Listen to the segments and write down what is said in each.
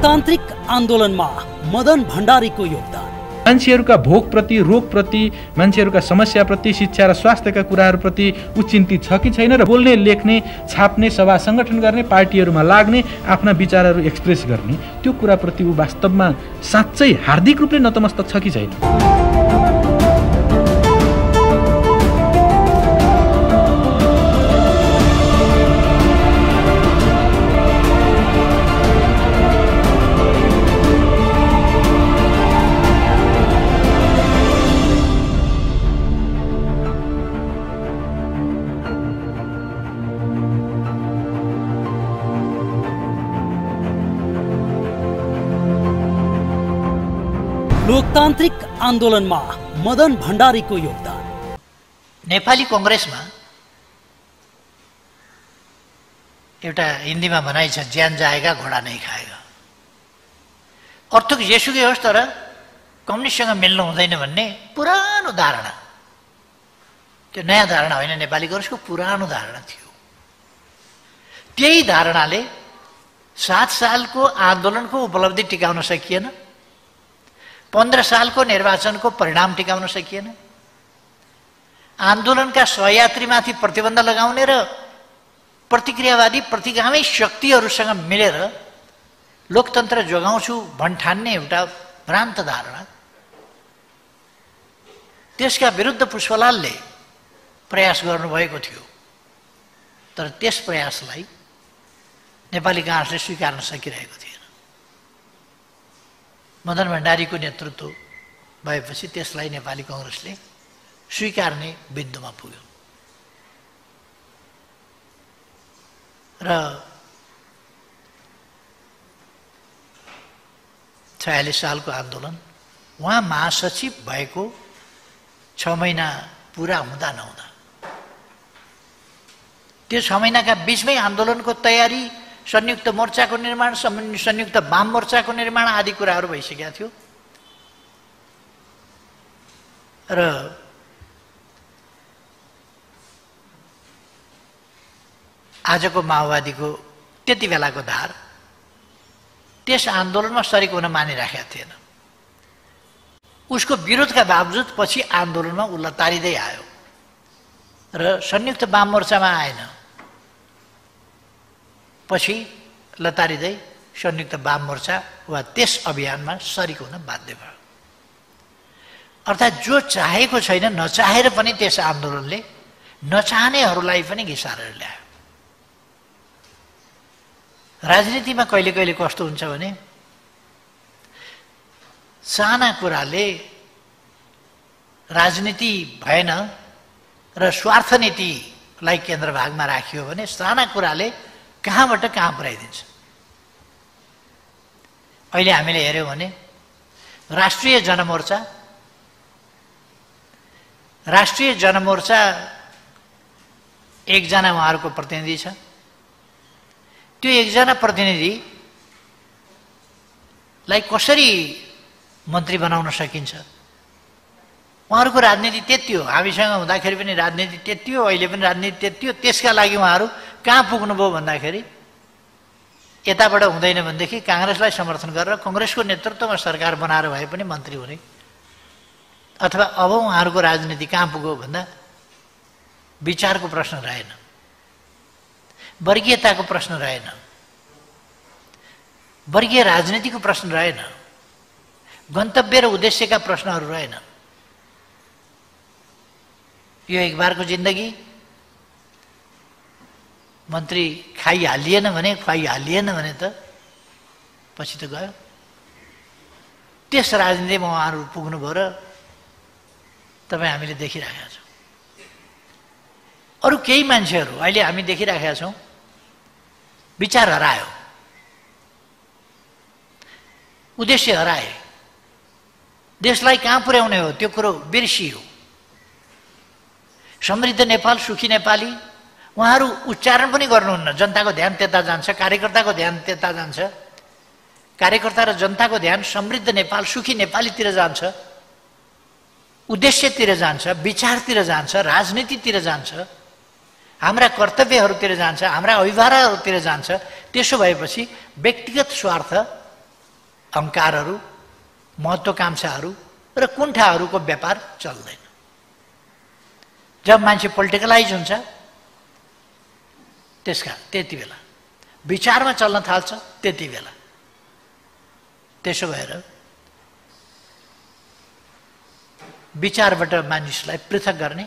लोकतान्त्रिक आन्दोलनमा मदन भण्डारीको योगदान। मान्छेहरूका भोकप्रति, रोगप्रति, मान्छेहरूका समस्याप्रति, शिक्षा र स्वास्थ्यका कुराहरूप्रति ऊ चिन्तित छ कि छैन र बोल्ने, लेख्ने, छाप्ने, सभा सङ्गठन गर्ने, पार्टीहरूमा लाग्ने, आफ्ना विचारहरू एक्सप्रेस गर्ने त्यो कुराप्रति ऊ वास्तवमा साँच्चै हार्दिक रूपले नतमस्तक छ कि छैन? लोकतान्त्रिक आन्दोलनमा मदन भण्डारीको योगदान। नेपाली कांग्रेसमा एउटा हिन्दीमा भनाइ छ, ज्यान जाएगा घोडा नहीं खाएगा। अर्थ जेसुकै होस् तर कम्युनिस्टसँग मिल्नु हुँदैन भन्ने पुरानो धारणा, त्यो नयाँ धारणा होइन, नेपाली कांग्रेसको पुरानो धारणा थियो। त्यही धारणाले 7 सालको आन्दोलनको उपलब्धि टिकाउन सकिएन, 15 सालको निर्वाचनको परिणाम टिकाउन सकिएन, आन्दोलनका सहयात्रीमाथि प्रतिबन्ध लगाउने र प्रतिक्रियावादी प्रतिगामी शक्तिहरूसँग मिलेर लोकतन्त्र जोगाउँछु भन्ठान्ने एउटा भ्रान्त धारणा, त्यसका विरुद्ध पुष्पलालले प्रयास गर्नुभएको थियो। तर त्यस प्रयासलाई नेपाली कांग्रेसले स्वीकार्न सकिरहेको थिएन। मदन भण्डारीको नेतृत्व भएपछि त्यसलाई नेपाली कांग्रेसले स्वीकार्ने बिन्दुमा पुग्यो र 46 सालको आन्दोलन उहाँ महासचिव भएको 6 महिना पुरा हुँदा नहुँदा, त्यो 6 महिनाका बीचमै आन्दोलनको तयारी, संयुक्त मोर्चाको निर्माण, संयुक्त वाम मोर्चाको निर्माण आदि कुराहरू भइसकेका थियो र आजको माओवादीको त्यति बेलाको धार त्यस आन्दोलनमा सरिक हुन मानिराखेका थिएन। उसको विरोधका बावजुद पछि आन्दोलनमा उ लतारिँदै आयो र संयुक्त वाम मोर्चामा आएन, पछि लतारिँदै संयुक्त वाम मोर्चा वा त्यस अभियानमा सरिक हुन बाध्य भयो। अर्थात् जो चाहेको छैन, नचाहेर पनि त्यस आन्दोलनले नचाहनेहरूलाई पनि घिसारेर ल्यायो। राजनीतिमा कहिले कहिले कस्तो हुन्छ भने साना कुराले राजनीति भएन र स्वार्थ नीतिलाई केन्द्रभागमा राखियो भने साना कुराले कहाँबाट कहाँ पुर्याइदिन्छ। अहिले हामीले हेर्यौँ भने राष्ट्रिय जनमोर्चा एकजना उहाँहरूको प्रतिनिधि छ। त्यो एकजना प्रतिनिधिलाई कसरी मन्त्री बनाउन सकिन्छ? उहाँहरूको राजनीति त्यति हो, हामीसँग हुँदाखेरि पनि राजनीति त्यति हो, अहिले पनि राजनीति त्यति हो। त्यसका लागि उहाँहरू कहाँ पुग्नुभयो भन्दाखेरि यताबाट हुँदैन भनेदेखि काङ्ग्रेसलाई समर्थन गरेर काङ्ग्रेसको नेतृत्वमा सरकार बनाएर भए पनि मन्त्री हुने, अथवा अब उहाँहरूको राजनीति कहाँ पुग्यो भन्दा विचारको प्रश्न रहेन, वर्गीयताको प्रश्न रहेन, वर्गीय राजनीतिको प्रश्न रहेन, गन्तव्य र उद्देश्यका प्रश्नहरू रहेन। यो एक बारको जिन्दगी मन्त्री खाइहालिएन भने त पछि त गयो। त्यस राजनीतिमा उहाँहरू पुग्नुभयो र तपाईँ हामीले देखिरहेका छौँ। अरू केही मान्छेहरू अहिले हामी देखिरहेका छौँ विचार हरायो, उद्देश्य हराए, देशलाई कहाँ पुर्याउने हो त्यो कुरो बिर्सियो। समृद्ध नेपाल, सुखी नेपाली उहाँहरू उच्चारण पनि गर्नुहुन्न, जनताको ध्यान त्यता जान्छ, कार्यकर्ताको ध्यान त्यता जान्छ। कार्यकर्ता र जनताको ध्यान समृद्ध नेपाल, सुखी नेपालीतिर जान्छ, उद्देश्यतिर जान्छ, विचारतिर जान्छ, राजनीतितिर जान्छ, हाम्रा कर्तव्यहरूतिर जान्छ, हाम्रा अभिभारहरूतिर जान्छ। त्यसो भएपछि व्यक्तिगत स्वार्थ अहङ्कारहरू, महत्त्वाकांक्षाहरू र कुण्ठाहरूको व्यापार चल्दैन। जब मान्छे पोलिटिकलाइज हुन्छ त्यति बेला विचारमा चल्न थाल्छ, त्यति बेला त्यसो भएर विचारबाट मानिसलाई पृथक गर्ने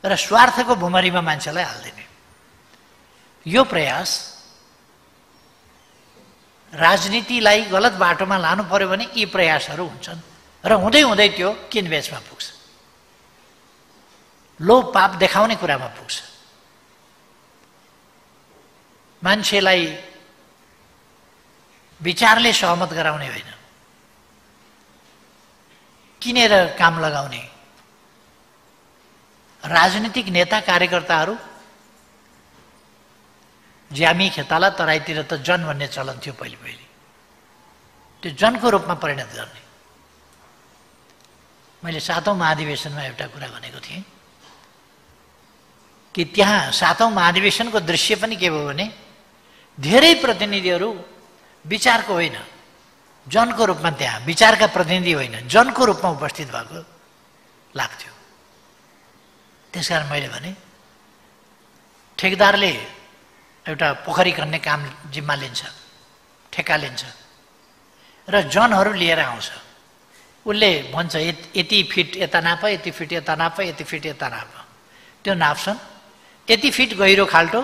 र स्वार्थको भुमरीमा मान्छेलाई हाल्दिने यो प्रयास राजनीतिलाई गलत बाटोमा लानु पर्यो भने यी प्रयासहरू हुन्छन् र हुँदै हुँदै त्यो किनबेचमा पुग्छ, लोभ पाप देखाउने कुरामा पुग्छ। मान्छेलाई विचारले सहमत गराउने होइन, किनेर काम लगाउने। राजनीतिक नेता कार्यकर्ताहरू ज्यामी खेताला तराईतिर त जन भन्ने चलन थियो पहिले पहिले, त्यो जनको रूपमा परिणत गर्ने। मैले 7औं महाधिवेशनमा एउटा कुरा भनेको थिएँ कि त्यहाँ 7औं महाधिवेशनको दृश्य पनि के भयो भने धेरै प्रतिनिधिहरू विचारको होइन जनको रूपमा, त्यहाँ विचारका प्रतिनिधि होइन जनको रूपमा उपस्थित भएको लाग्थ्यो। त्यसकारण मैले भने ठेकदारले एउटा पोखरी खन्ने काम जिम्मा लिन्छ, ठेक्का लिन्छ र जनहरू लिएर आउँछ। उसले भन्छ यति फिट यता नाप, यति फिट यता नाप, यति फिट यता नाप। त्यो नाप्छन्, यति फिट गहिरो खाल्टो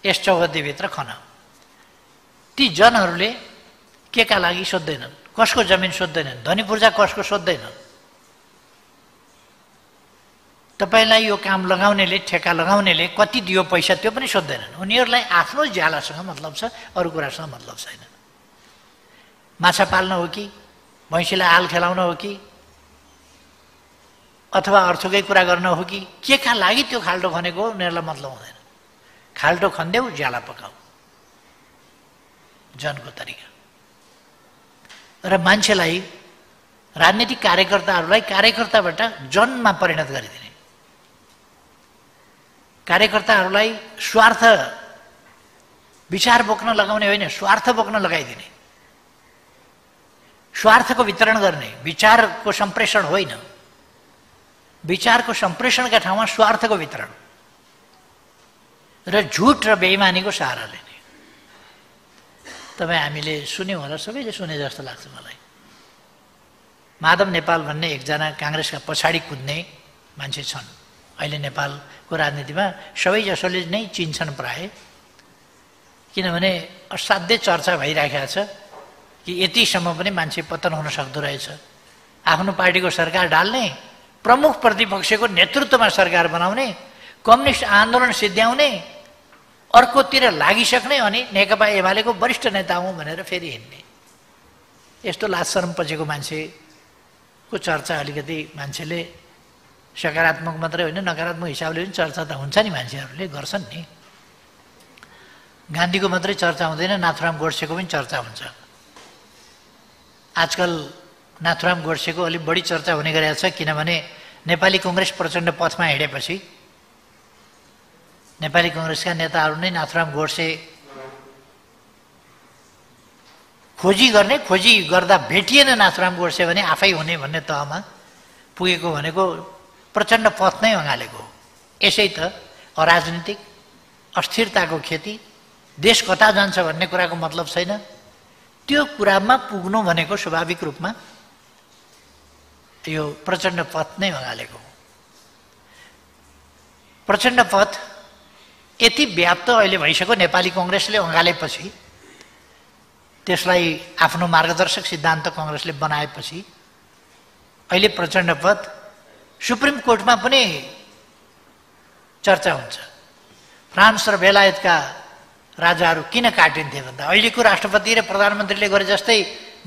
यस चौहद्दीभित्र खन। ती जनहरूले के का लागि सोध्दैनन्, कसको जमिन सोध्दैनन्, धनी पूर्जा कसको सोध्दैनन्। तपाईँलाई यो काम लगाउनेले, ठेक्का लगाउनेले कति दियो पैसा त्यो पनि सोध्दैनन्। उनीहरूलाई आफ्नो ज्यालासँग मतलब छ, अरू कुरासँग मतलब छैन। माछा पाल्न हो कि, भैँसीलाई आल खेलाउन हो कि, अथवा अर्थकै कुरा गर्न हो कि, के का लागि त्यो खाल्टो खनेको उनीहरूलाई मतलब हुँदैन। खाल्टो खन्देऊ, ज्याला पकाऊ, जनको तरिका। र मान्छेलाई, राजनीतिक कार्यकर्ताहरूलाई कार्यकर्ताबाट जनमा परिणत गरिदिने, कार्यकर्ताहरूलाई स्वार्थ विचार बोक्न लगाउने होइन, स्वार्थ बोक्न लगाइदिने, स्वार्थको वितरण गर्ने, विचारको सम्प्रेषण होइन। विचारको सम्प्रेषणका ठाउँमा स्वार्थको वितरण र झुट र बेइमानीको सहारा लिने। तपाईँ हामीले सुन्यौँ होला, सबैले सुने जस्तो लाग्छ मलाई। माधव नेपाल भन्ने एकजना काङ्ग्रेसका पछाडि कुद्ने मान्छे छन्। अहिले नेपालको राजनीतिमा सबैजसोले नै चिन्छन् प्राय, किनभने असाध्यै चर्चा भइराखेको छ कि यतिसम्म पनि मान्छे पतन हुन सक्दो रहेछ। आफ्नो पार्टीको सरकार डाल्ने, प्रमुख प्रतिपक्षको नेतृत्वमा सरकार बनाउने, कम्युनिस्ट आन्दोलन सिद्ध्याउने, अर्कोतिर लागिसक्ने अनि नेकपा एमालेको वरिष्ठ नेता हुँ भनेर फेरि हिँड्ने। यस्तो लाज शरम पछिको मान्छेको चर्चा अलिकति मान्छेले सकारात्मक मात्रै होइन नकारात्मक हिसाबले पनि चर्चा त हुन्छ नि, मान्छेहरूले गर्छन् नि। गान्धीको मात्रै चर्चा हुँदैन, नाथुराम गोडसेको पनि चर्चा हुन्छ। आजकल नाथुराम गोडसेको अलिक बढी चर्चा हुने गरेको छ, किनभने नेपाली कङ्ग्रेस प्रचण्ड पथमा हिँडेपछि नेपाली कङ्ग्रेसका नेताहरू नै नाथुराम गोडसे खोजी गर्दा भेटिएन नाथुराम गोडसे भने आफै हुने भन्ने तहमा पुगेको भनेको प्रचण्ड पथ नै अँगालेको हो। यसै त अराजनीतिक अस्थिरताको खेती, देश कता जान्छ भन्ने कुराको मतलब छैन। त्यो कुरामा पुग्नु भनेको स्वाभाविक रूपमा यो प्रचण्ड पथ नै अँगालेको हो। प्रचण्ड पथ यति व्याप्त अहिले भइसक्यो, नेपाली कङ्ग्रेसले अँगालेपछि, त्यसलाई आफ्नो मार्गदर्शक सिद्धान्त कङ्ग्रेसले बनाएपछि अहिले प्रचण्ड पथ सुप्रिम कोर्टमा पनि चर्चा हुन्छ। फ्रान्स र बेलायतका राजाहरू किन काटिन्थे भन्दा अहिलेको राष्ट्रपति र प्रधानमन्त्रीले गरे जस्तै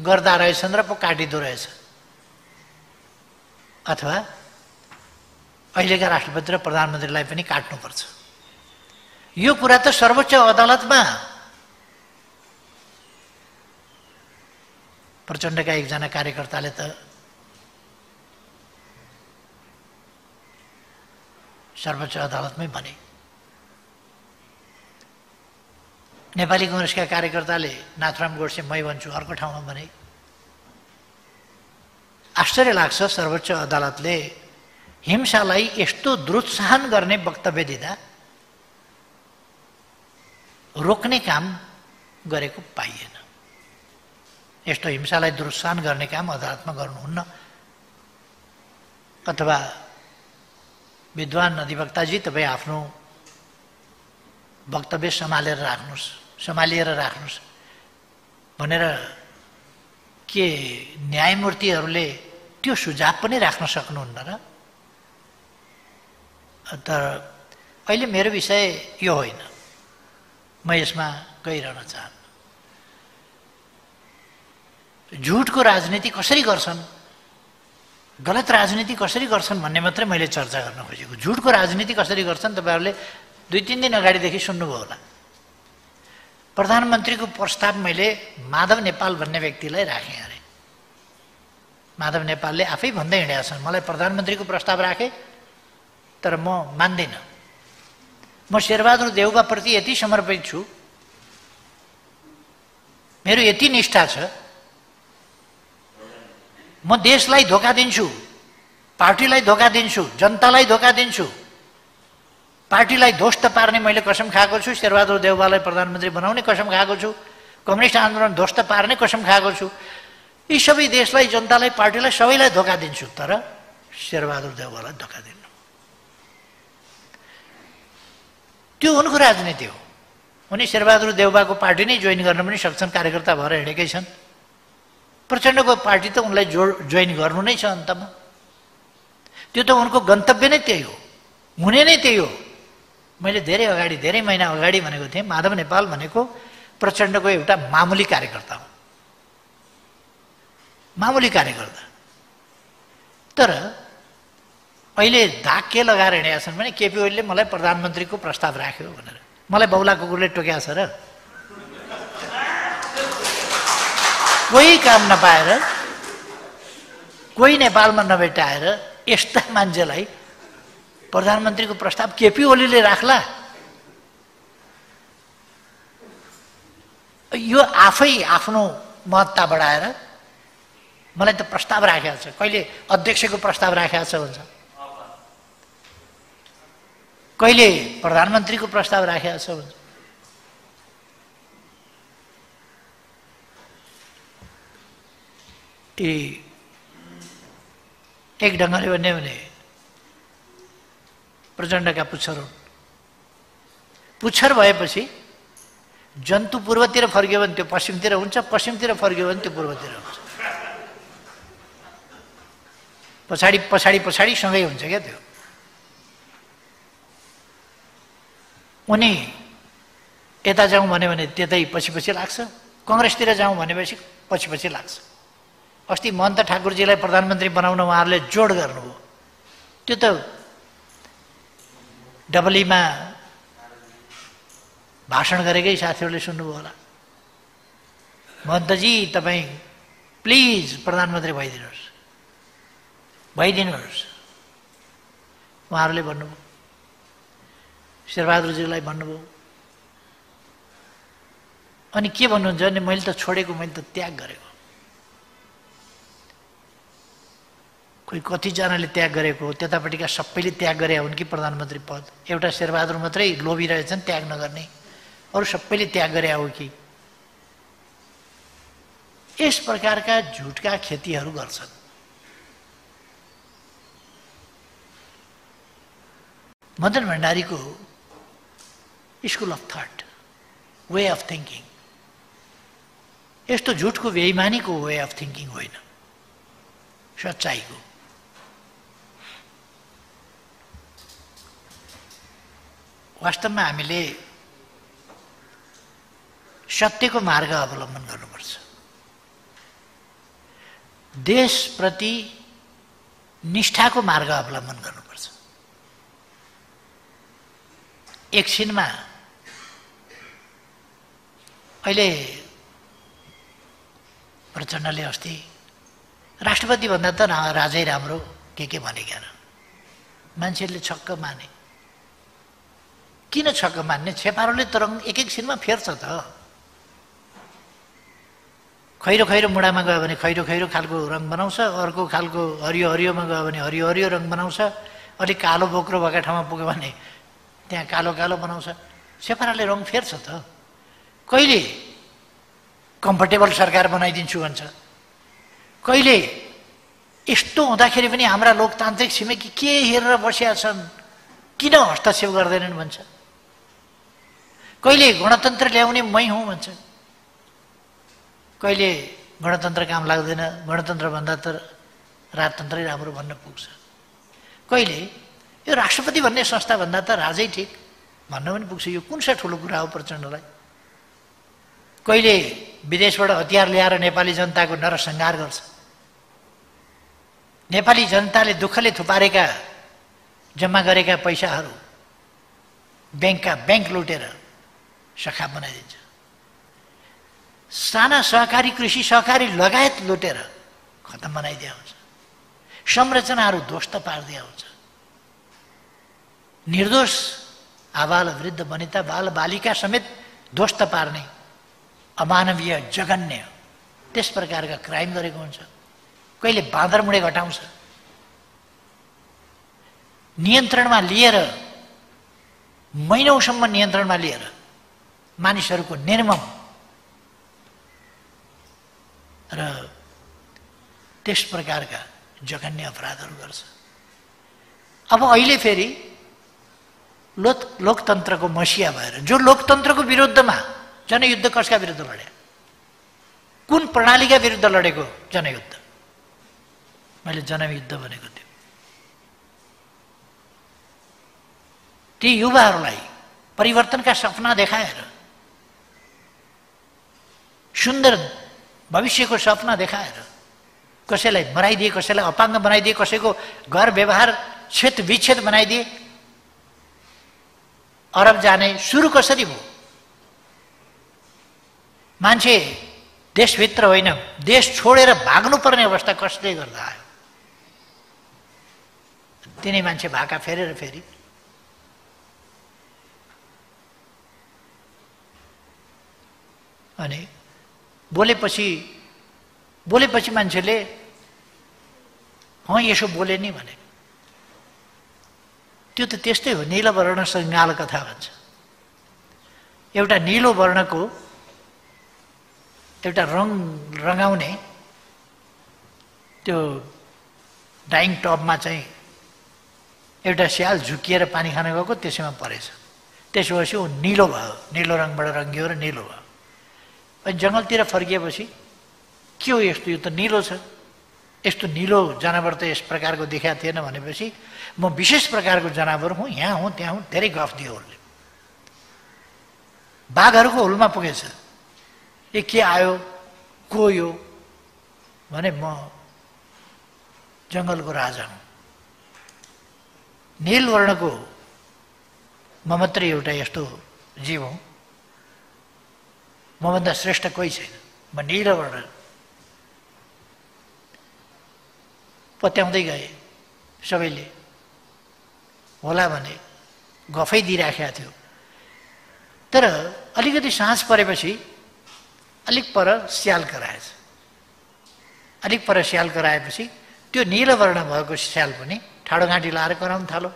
गर्दा रहेछन् र पो काटिँदो रहेछ। अथवा अहिलेका राष्ट्रपति र प्रधानमन्त्रीलाई पनि काट्नुपर्छ। यो कुरा त सर्वोच्च अदालतमा प्रचण्डका एकजना कार्यकर्ताले त सर्वोच्च अदालतमै भने। नेपाली कांग्रेसका कार्यकर्ताले नाथुराम गोडसे मै भन्छु अर्को ठाउँमा भने। आश्चर्य लाग्छ सर्वोच्च अदालतले हिंसालाई यस्तो दुरुत्साहन गर्ने वक्तव्य दिँदा रोक्ने काम गरेको पाइएन। यस्तो हिंसालाई दुरुत्साहन गर्ने काम अदालतमा गर्नुहुन्न। अथवा विद्वान अधिवक्ताजी तपाईँ आफ्नो वक्तव्य सम्हालेर राख्नुहोस् भनेर के न्यायमूर्तिहरूले त्यो सुझाव पनि राख्न सक्नुहुन्न र? तर अहिले मेरो विषय यो होइन, म यसमा गइरहन चाहन्न। झुटको राजनीति कसरी गर्छन्, गलत राजनीति कसरी गर्छन् भन्ने मात्रै मैले चर्चा गर्न खोजेको। झुटको राजनीति कसरी गर्छन् तपाईँहरूले 2-3 दिन अगाडिदेखि सुन्नुभयो होला। प्रधानमन्त्रीको प्रस्ताव मैले माधव नेपाल भन्ने व्यक्तिलाई राखेँ अरे। माधव नेपालले आफै भन्दै हिँडेका छन् मलाई प्रधानमन्त्रीको प्रस्ताव राखे तर म मान्दिनँ। म शेरबहादुर देउवाप्रति यति समर्पित छु, मेरो यति निष्ठा छ, म देशलाई धोका दिन्छु, पार्टीलाई धोका दिन्छु, जनतालाई धोका दिन्छु, पार्टीलाई ध्वस्त पार्ने मैले कसम खाएको छु, शेरबहादुर देउवालाई प्रधानमन्त्री बनाउने कसम खाएको छु, कम्युनिस्ट आन्दोलन ध्वस्त पार्ने कसम खाएको छु, यी सबै देशलाई, जनतालाई, पार्टीलाई सबैलाई धोका दिन्छु, तर शेरबहादुर देउवालाई धोका दिन्छु। त्यो उनको राजनीति हो। उनी शेरबहादुर देउवाको पार्टी नै जोइन गर्न पनि सक्छन्, कार्यकर्ता भएर हिँडेकै छन्। प्रचण्डको पार्टी त उनलाई जोइन गर्नु नै छ अन्तमा। त्यो त उनको गन्तव्य नै त्यही हो, हुने नै त्यही हो। मैले धेरै महिना अगाडि भनेको थिएँ माधव नेपाल भनेको प्रचण्डको एउटा मामुली कार्यकर्ता हो, मामुली कार्यकर्ता। तर अहिले धाक के लगाएर हिँडेका छन् भने केपी ओलीले मलाई प्रधानमन्त्रीको प्रस्ताव राख्यो भनेर। मलाई बौला कुकुरले टोक्या छ र? कोही काम नपाएर, कोही नेपालमा नभेटाएर यस्ता मान्छेलाई प्रधानमन्त्रीको प्रस्ताव केपी ओलीले राख्ला? यो आफै आफ्नो महत्ता बढाएर मलाई त प्रस्ताव राखेको छ, कहिले अध्यक्षको प्रस्ताव राखेको छ भन्छ, कहिले प्रधानमन्त्रीको प्रस्ताव राखेको छ भन्छ। एक ढङ्गले भन्यो भने प्रचण्डका पुच्छर हुन्। पुच्छर भएपछि जन्तु पूर्वतिर फर्क्यो भने त्यो पश्चिमतिर हुन्छ, पश्चिमतिर फर्क्यो भने त्यो पूर्वतिर हुन्छ। पछाडि पछाडि पछाडि सँगै हुन्छ क्या त्यो। उनी यता जाउँ भन्यो भने त्यतै पछि पछि लाग्छ, कङ्ग्रेसतिर जाउँ भनेपछि पछि पछि लाग्छ। अस्ति महन्त ठाकुरजीलाई प्रधानमन्त्री बनाउन उहाँहरूले जोड गर्नुभयो, त्यो त डबलीमा भाषण गरेकै साथीहरूले सुन्नुभयो होला। महन्तजी तपाईँ प्लिज प्रधानमन्त्री भइदिनुहोस्। उहाँहरूले भन्नुभयो, शेरबहादुरजीलाई भन्नुभयो। अनि के भन्नुहुन्छ भने मैले त छोडेको, मैले त त्याग गरेको। कोही कतिजनाले त्याग गरेको, त्यतापट्टिका सबैले त्याग गरे हुन् कि प्रधानमन्त्री पद? एउटा शेरबहादुर मात्रै लोभी रहेछन् त्याग नगर्ने, अरू सबैले त्याग गरे हो कि? यस प्रकारका झुटका खेतीहरू गर्छन्। मदन भण्डारीको school of thought, way of thinking यस्तो झुटको बेइमानीको वे अफ थिङ्किङ होइन, सच्चाइको। वास्तवमा हामीले सत्यको मार्ग अवलम्बन गर्नुपर्छ। देशप्रति निष्ठाको मार्ग अवलम्बन गर्नुपर्छ। एकछिनमा अहिले प्रचण्डले अस्ति राष्ट्रपति भन्दा त राजै राम्रो के भनेका, मान्छेहरूले छक्क माने। किन छक्क मान्ने? छेपारोले त रङ एक एकछिनमा फेर्छ त। खैरो खैरो मुढामा गयो भने खैरो खैरो खालको रङ बनाउँछ, अर्को खालको हरियो हरियोमा गयो भने हरियो हरियो रङ बनाउँछ, अलिक कालो बोक्रो भएका ठाउँमा पुग्यो भने त्यहाँ कालो कालो बनाउँछ। छेपाराले रङ फेर्छ त। कहिले कम्फर्टेबल सरकार बनाइदिन्छु भन्छ, कहिले यस्तो हुँदाखेरि पनि हाम्रा लोकतान्त्रिक छिमेकी के हेरेर बसिया छन्, किन हस्तक्षेप गर्दैनन् भन्छ, कहिले गणतन्त्र ल्याउने मै हुँ भन्छ, कहिले गणतन्त्र काम लाग्दैन, गणतन्त्र भन्दा त राजतन्त्रै राम्रो भन्न पुग्छ, कहिले यो राष्ट्रपति भन्ने संस्था भन्दा त राजै ठिक भन्न पनि पुग्छ। यो कुन सा ठुलो कुरा हो प्रचण्डलाई? कहिले विदेशबाट हतियार ल्याएर नेपाली जनताको नरसंहार गर्छ, नेपाली जनताले दुःखले थुपारेका जम्मा गरेका पैसाहरू ब्याङ्कका ब्याङ्क लुटेर सखा बनाइदिन्छ, साना सहकारी कृषि सहकारी लगायत लुटेर खतम बनाइदिया हुन्छ, संरचनाहरू ध्वस्त पारिदिया हुन्छ, निर्दोष आबाल वृद्ध वनिता बाल बालिका समेत ध्वस्त पार्ने अमानवीय जघन्य त्यस प्रकारका क्राइम गरेको हुन्छ। कहिले बाँदरमुढे घटाउँछ, नियन्त्रणमा लिएर महिनौसम्म नियन्त्रणमा लिएर मानिसहरूको निर्मम र त्यस प्रकारका जघन्य अपराधहरू गर्छ। अब अहिले फेरि लोकतन्त्रको मसिया भएर, जो लोकतन्त्रको विरुद्धमा जनयुद्ध कसका विरुद्ध लड्यो? कुन प्रणालीका विरुद्ध लडेको जनयुद्ध? मैले जनयुद्ध भनेको थियो। ती युवाहरूलाई परिवर्तनका सपना देखाएर, सुन्दर भविष्यको सपना देखाएर कसैलाई मराइदिए, कसैलाई अपाङ्ग बनाइदिए, कसैको घर व्यवहार क्षेत्र विच्छेद बनाइदिए। अरब जाने सुरु कसरी भयो? मान्छे देशभित्र होइन देश छोडेर भाग्नुपर्ने अवस्था कसले गर्दा आयो? तिनै मान्छे भाका फेरेर फेरि अनि बोलेपछि मान्छेले यसो बोले नि भने, त्यो त त्यस्तै हो। नील वर्ण सङ्गाल कथा भन्छ। एउटा नीलो वर्णको एउटा रङ्गाउने त्यो डाइङ टबमा चाहिँ एउटा स्याल झुकिएर पानी खान गएको, त्यसैमा परेछ। त्यसपछि ऊ निलो भयो, निलो रङबाट रङ्गियो र निलो भयो। अनि जङ्गलतिर फर्किएपछि के हो यस्तो? यो त निलो छ, यस्तो निलो जनावर त यस प्रकारको देखाएको थिएन भनेपछि म विशेष प्रकारको जनावर हुँ, यहाँ हुँ त्यहाँ हुँ, धेरै गफ दियो उसले। बाघहरूको हुलमा पुगेछ, ए के आयो, को यो भने म जङ्गलको राजा हुँ, नील वर्णको म मात्रै एउटा यस्तो जीव हुँ, मभन्दा श्रेष्ठ कोही छैन, म नील वर्ण। पत्याउँदै गए सबैले, होला भने गफै दिइराखेको थियो। तर अलिकति साँझ परेपछि अलिक पर स्याल कराएछ। अलिक पर स्याल कराएपछि त्यो नीलवर्ण भएको स्याल पनि ठाडोघाँटी लाएर कराउन थाल्यो।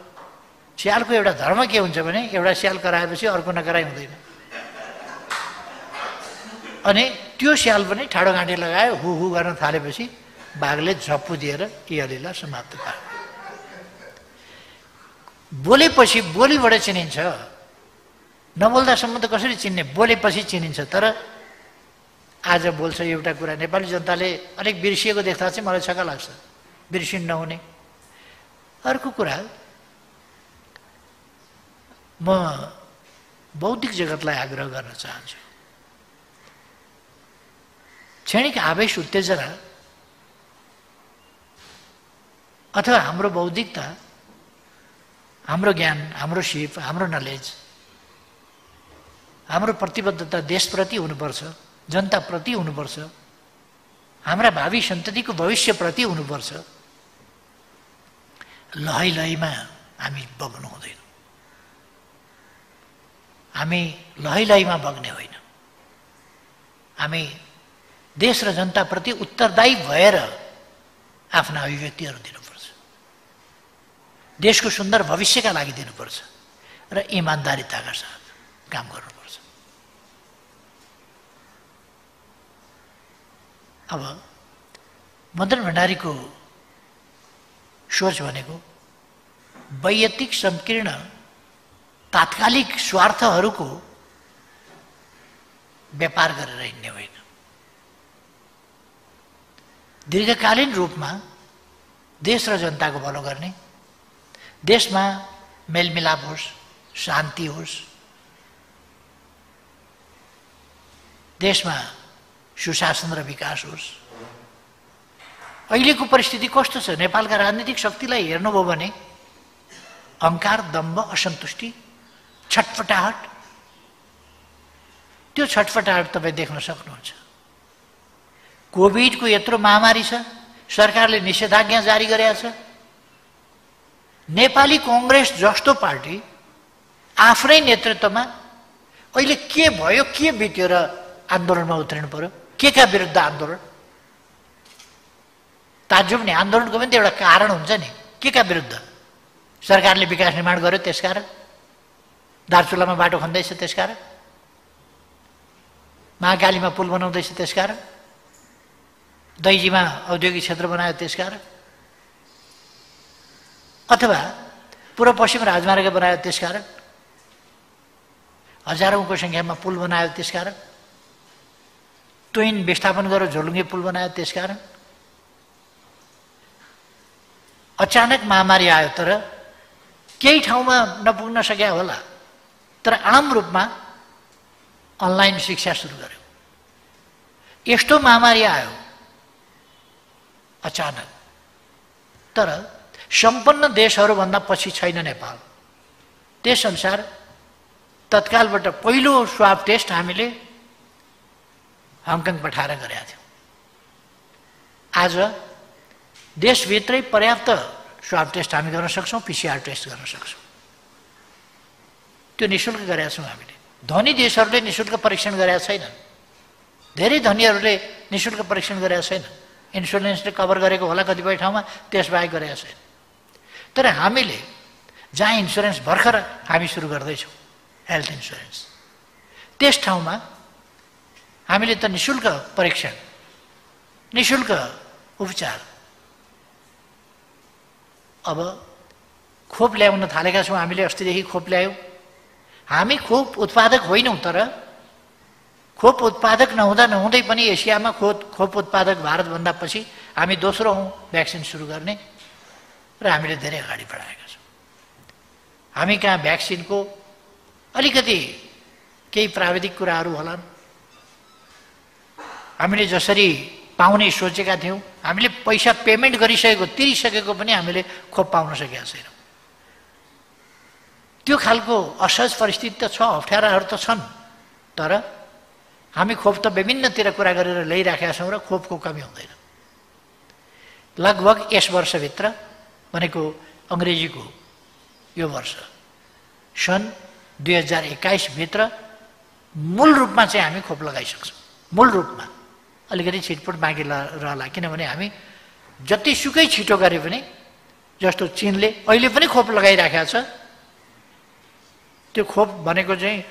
स्यालको एउटा धर्म के हुन्छ भने एउटा स्याल कराएपछि अर्को नकराइ हुँदैन। अनि त्यो स्याल पनि ठाडोघाँटी लगायो, हु हु गर्न थालेपछि बाघले झप्पु दिएर यलीलाई समाप्त पार्यो। बोलेपछि बोलीबाट चिनिन्छ, नबोल्दासम्म त कसरी चिन्ने? बोलेपछि चिनिन्छ। तर आज बोल्छ एउटा कुरा, नेपाली जनताले अलिक बिर्सिएको देख्दा चाहिँ मलाई छक्क लाग्छ, बिर्सिनु नहुने। अर्को कुरा, म बौद्धिक जगतलाई आग्रह गर्न चाहन्छु, क्षणिक आवेश उत्तेजना अथवा हाम्रो बौद्धिकता, हाम्रो ज्ञान, हाम्रो सिप, हाम्रो नलेज, हाम्रो प्रतिबद्धता देशप्रति हुनुपर्छ, जनताप्रति हुनुपर्छ, हाम्रा भावी सन्ततिको भविष्यप्रति हुनुपर्छ। लहै लहैमा हामी बग्नु हुँदैन। हामी लहैलहीमा बग्ने होइन। हामी देश र जनताप्रति उत्तरदायी भएर आफ्ना अभिव्यक्तिहरू दिनुपर्छ, देशको सुन्दर भविष्यका लागि दिनुपर्छ र इमान्दारिताका साथ काम गर्नुपर्छ। अब मदन भण्डारीको सोच भनेको वैयक्तिक संकीर्ण तात्कालिक स्वार्थहरूको व्यापार गरेर हिँड्ने होइन, दीर्घकालीन रूपमा देश र जनताको भलो गर्ने, देशमा मेलमिलाप होस्, शान्ति होस्, देशमा सुशासन र विकास होस्। अहिलेको परिस्थिति कस्तो छ? नेपालका राजनीतिक शक्तिलाई हेर्नुभयो भने अहङ्कार, दम्भ, असन्तुष्टि, छटपटाहट, त्यो छटपटाहट तपाईँ देख्न सक्नुहुन्छ। कोभिडको यत्रो महामारी छ, सरकारले निषेधाज्ञा जारी गरेको छ। नेपाली कांग्रेस जस्तो पार्टी आफ्नै नेतृत्वमा अहिले के भयो, के बित्यो र आन्दोलनमा उत्रिनु पर्यो? के का विरुद्ध आन्दोलन? ताज्जुब नि, आन्दोलनको पनि त एउटा कारण हुन्छ नि। के का विरुद्ध? सरकारले विकास निर्माण गर्यो त्यसकारण, दार्चुलामा बाटो खन्दैछ त्यसकारण, महाकालीमा पुल बनाउँदैछ त्यसकारण, दैजीमा औद्योगिक क्षेत्र बनायो त्यसकारण, अथवा पूर्व पश्चिम राजमार्ग बनायो त्यसकारण, हजारौंको संख्यामा पुल बनायो त्यसकारण, ट्विन विस्थापन गरेर झोलुङ्गे पुल बनायो त्यसकारण। अचानक महामारी आयो तर केही ठाउँमा नपुग्न सक्या होला, तर आम रूपमा अनलाइन शिक्षा सुरु गर्यो। यस्तो महामारी आयो अचानक, तर सम्पन्न देशहरूभन्दा पछि छैन नेपाल। त्यसअनुसार तत्कालबाट पहिलो स्वाब टेस्ट हामीले हङकङ पठाएर गरेका थियौँ। आज देशभित्रै पर्याप्त स्वाब टेस्ट हामी गर्न सक्छौँ, पिसिआर टेस्ट गर्न सक्छौँ। त्यो निःशुल्क गरेका छौँ हामीले। धनी देशहरूले निःशुल्क परीक्षण गरेका छैनन्, धेरै धनीहरूले निःशुल्क परीक्षण गरेका छैनन्। इन्सुरेन्सले कभर गरेको होला कतिपय ठाउँमा, त्यसबाहेक गरेका छैन। तर हामीले जहाँ इन्सुरेन्स भर्खर हामी सुरु गर्दैछौँ, हेल्थ इन्सुरेन्स, त्यस ठाउँमा हामीले त निःशुल्क परीक्षण, निःशुल्क उपचार, अब खोप ल्याउन थालेका छौँ। हामीले अस्तिदेखि खोप ल्यायौँ। हामी खोप उत्पादक होइनौँ, तर खोप उत्पादक नहुँदै पनि एसियामा खोप उत्पादक भारतभन्दा पछि हामी दोस्रो हौँ भ्याक्सिन सुरु गर्ने, र हामीले धेरै अगाडि बढाएका छौँ। हामी कहाँ भ्याक्सिनको अलिकति केही प्राविधिक कुराहरू होलान्। हामीले जसरी पाउने सोचेका थियौँ, हामीले पैसा पेमेन्ट गरिसकेको, तिरिसकेको पनि हामीले खोप पाउन सकेका छैनौँ। त्यो खालको असहज परिस्थिति त छ, अप्ठ्याराहरू त छन्, तर हामी खोप त विभिन्नतिर कुरा गरेर ल्याइराखेका छौँ र खोपको कमी हुँदैन। लगभग यस वर्षभित्र भनेको अङ्ग्रेजीको यो वर्ष सन् 2021 भित्र मूल रूपमा चाहिँ हामी खोप लगाइसक्छौँ। मूल रूपमा अलिकति छिटपुट बाँकी रहला, किनभने हामी जतिसुकै छिटो गरे पनि, जस्तो चीनले अहिले पनि खोप लगाइराखेको छ, त्यो खोप भनेको चाहिँ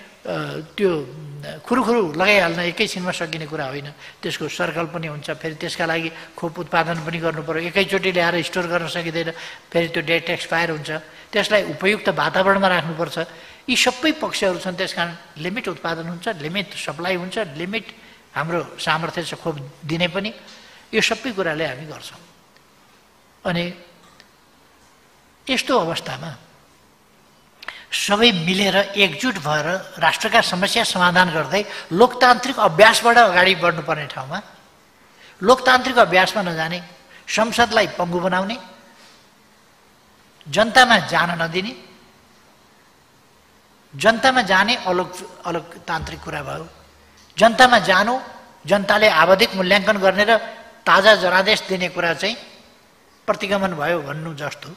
त्यो खुरुखुरु लगाइहाल्न एकैछिनमा सकिने कुरा होइन। त्यसको सर्कल पनि हुन्छ, फेरि त्यसका लागि खोप उत्पादन पनि गर्नु पर्यो। एकैचोटि ल्याएर स्टोर गर्न सकिँदैन, फेरि त्यो डेट एक्सपायर हुन्छ, त्यसलाई उपयुक्त वातावरणमा राख्नुपर्छ। यी सबै पक्षहरू छन्। त्यसकारण लिमिट उत्पादन हुन्छ, लिमिट सप्लाई हुन्छ, लिमिट हाम्रो सामर्थ्य छ खोप दिने पनि। यो सबै कुराले हामी गर्छौँ। अनि यस्तो अवस्थामा सबै मिलेर एकजुट भएर राष्ट्रका समस्या समाधान गर्दै लोकतान्त्रिक अभ्यासबाट अगाडि बढ्नुपर्ने ठाउँमा लोकतान्त्रिक अभ्यासमा नजाने, संसदलाई पङ्गु बनाउने, जनतामा जान नदिने, जनतामा जाने अलोकतान्त्रिक कुरा भयो। जनतामा जानु, जनताले आवधिक मूल्याङ्कन गर्ने र ताजा जनादेश दिने कुरा चाहिँ प्रतिगमन भयो भन्नु जस्तो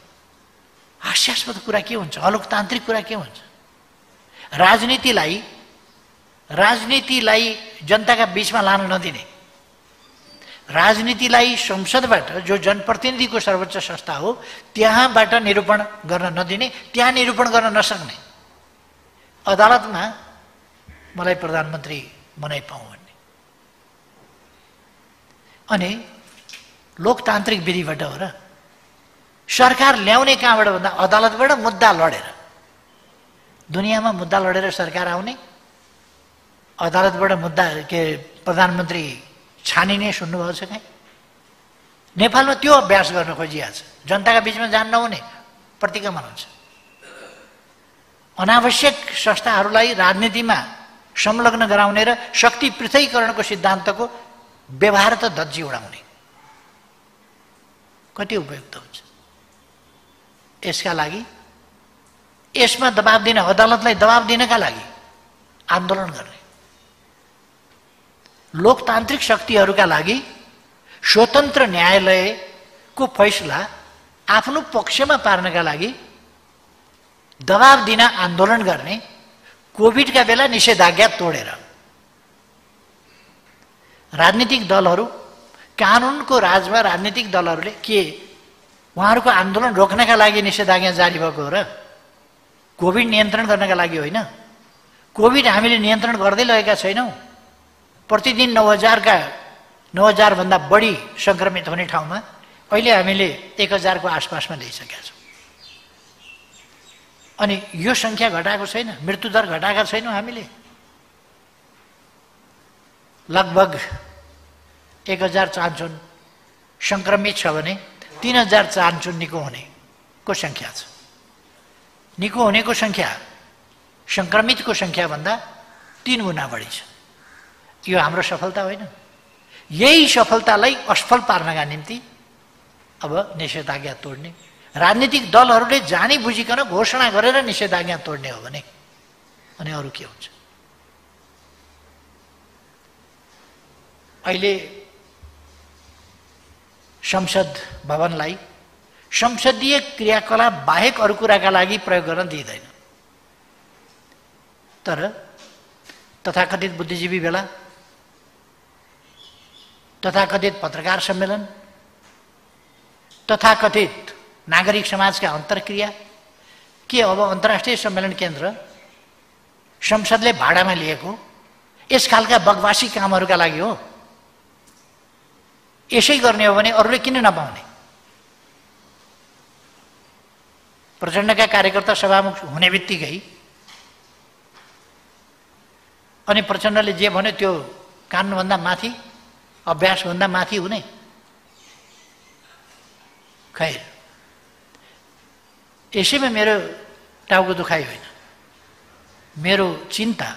हास्यास्पद कुरा के हुन्छ? अलोकतान्त्रिक कुरा के हुन्छ? राजनीतिलाई जनताका बीचमा लान नदिने, राजनीतिलाई संसदबाट जो जनप्रतिनिधिको सर्वोच्च संस्था हो त्यहाँबाट निरूपण गर्न नदिने, त्यहाँ निरूपण गर्न नसक्ने, अदालतमा मलाई प्रधानमन्त्री बनाइ पाऊँ भन्ने। अनि लोकतान्त्रिक विधिबाट हो र सरकार ल्याउने कहाँबाट भन्दा अदालतबाट मुद्दा लडेर। दुनियाँमा मुद्दा लडेर सरकार आउने, अदालतबाट मुद्दा प्रधानमन्त्री छानिने सुन्नुभएको छ कहीँ? नेपालमा त्यो अभ्यास गर्न खोजिएको छ। जनताका बीचमा जान नहुने प्रतिक्रमण हुन्छ। अनावश्यक संस्थाहरूलाई राजनीतिमा संलग्न गराउने र शक्ति पृथकीकरणको सिद्धान्तको व्यवहार त धज्जी उडाउने कति उपयुक्त हुन्छ। यसका लागि, यसमा दबाब दिन, अदालतलाई दबाब दिनका लागि आन्दोलन गर्ने, लोकतान्त्रिक शक्तिहरूका लागि स्वतन्त्र न्यायालयको फैसला आफ्नो पक्षमा पार्नका लागि दबाब दिन आन्दोलन गर्ने, कोभिडका बेला निषेधाज्ञा तोडेर राजनीतिक दलहरू, कानुनको राजमा राजनीतिक दलहरूले के उहाँहरूको आन्दोलन रोक्नका लागि निषेधाज्ञा जारी भएको हो र? कोभिड नियन्त्रण गर्नका लागि होइन। कोभिड हामीले नियन्त्रण गर्दै लगेका छैनौँ। प्रतिदिन 9,000 भन्दा बढी सङ्क्रमित हुने ठाउँमा अहिले हामीले 1,000 को आसपासमा ल्याइसकेका छौँ। अनि यो सङ्ख्या घटाएको छैन, मृत्युदर घटाएका छैनौँ हामीले। लगभग 1,000 चाहन्छन् सङ्क्रमित छ भने 3,000 चाहन्छन् निको हुनेको सङ्ख्या छ। निको हुनेको सङ्ख्या सङ्क्रमितको सङ्ख्याभन्दा 3 गुणा बढी छ। यो हाम्रो सफलता होइन। यही सफलतालाई असफल पार्नका निम्ति अब निषेधाज्ञा तोड्ने, राजनीतिक दलहरूले जानी बुझिकन घोषणा गरेर निषेधाज्ञा तोड्ने हो भने अनि अरू के हुन्छ? अहिले संसद भवनलाई संसदीय क्रियाकलाप बाहेक अरू कुराका लागि प्रयोग गर्न दिइँदैन। तर तथाकथित बुद्धिजीवी भेला, तथाकथित पत्रकार सम्मेलन, तथाकथित नागरिक समाजका अन्तर्क्रिया के अब अन्तर्राष्ट्रिय सम्मेलन केन्द्र संसदले भाडामा लिएको यस खालका बगवासी कामहरूका लागि हो? यसै गर्ने हो भने अरूले किन नपाउने? प्रचण्डका कार्यकर्ता सभामुख हुने बित्तिकै अनि प्रचण्डले जे भन्यो त्यो कानुनभन्दा माथि, अभ्यासभन्दा माथि हुने? खैर, यसैमा मेरो टाउको दुखाइ होइन। मेरो चिन्ता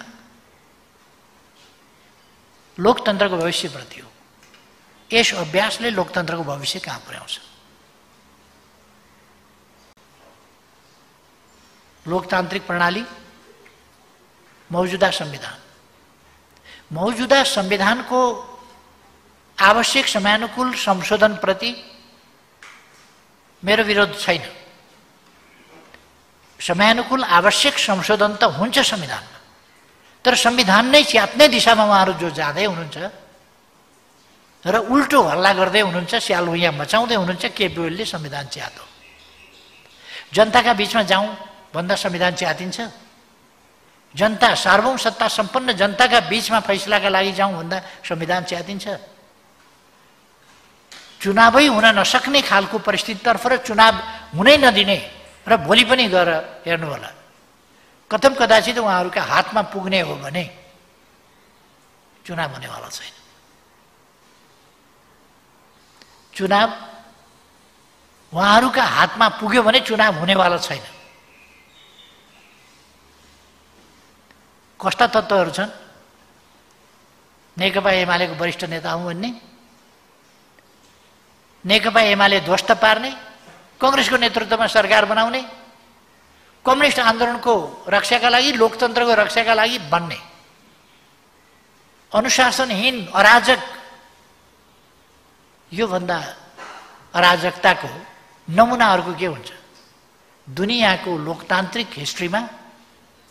लोकतन्त्रको भविष्यप्रति हो। यस अभ्यासले लोकतन्त्रको भविष्य कहाँ पुर्याउँछ? लोकतान्त्रिक प्रणाली, मौजुदा संविधानको आवश्यक समयानुकूल संशोधनप्रति मेरो विरोध छैन। समयानुकूल आवश्यक संशोधन त हुन्छ संविधानमा, तर संविधान नै च्यात्ने दिशामा उहाँहरू जो जाँदै हुनुहुन्छ र उल्टो हल्ला गर्दै हुनुहुन्छ, स्याल भुइँया मचाउँदै हुनुहुन्छ, केपी ओलीले संविधान च्यातो। जनताका बीचमा जाउँ भन्दा संविधान च्यातिन्छ। जनता, सार्वभौम सत्ता सम्पन्न जनताका बीचमा फैसलाका लागि जाउँ भन्दा संविधान च्यातिन्छ। चुनावै हुन नसक्ने खालको परिस्थितितर्फ र चुनाव हुनै नदिने र भोलि पनि गएर हेर्नु होला, कथम कदाचित उहाँहरूका हातमा पुग्ने हो भने चुनाव हुनेवाला छैन। चुनाव उहाँहरूका हातमा पुग्यो भने चुनाव हुनेवाला छैन। कस्ता तत्त्वहरू छन्? नेकपा एमालेको वरिष्ठ नेता हुँ भन्ने, नेकपा एमाले ध्वस्त पार्ने, कङ्ग्रेसको नेतृत्वमा सरकार बनाउने, कम्युनिस्ट आन्दोलनको रक्षाका लागि, लोकतन्त्रको रक्षाका लागि बन्ने अनुशासनहीन अराजक। योभन्दा अराजकताको नमुना अर्को के हुन्छ? दुनियाँको लोकतान्त्रिक हिस्ट्रीमा